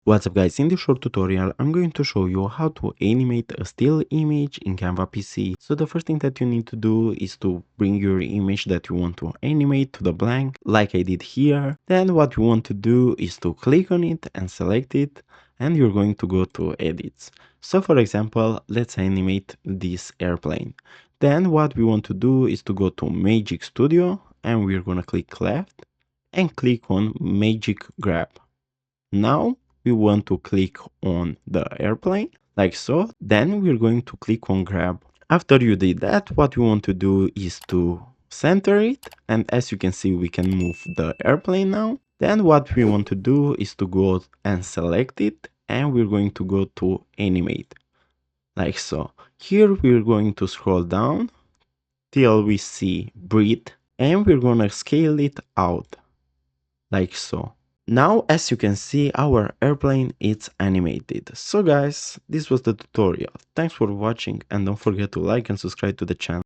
What's up guys, in this short tutorial I'm going to show you how to animate a still image in Canva PC. So the first thing that you need to do is to bring your image that you want to animate to the blank like I did here. Then what you want to do is to click on it and select it, and you're going to go to edits. So for example, let's animate this airplane. Then what we want to do is to go to Magic Studio and we're gonna click left and click on Magic Grab. Now we want to click on the airplane like so. Then we're going to click on grab. After you did that, what we want to do is to center it, and as you can see we can move the airplane now. Then what we want to do is to go and select it, and we're going to go to animate like so. Here we're going to scroll down till we see breathe, and we're gonna scale it out like so. Now, as you can see, our airplane is animated. So guys, this was the tutorial. Thanks for watching and don't forget to like and subscribe to the channel.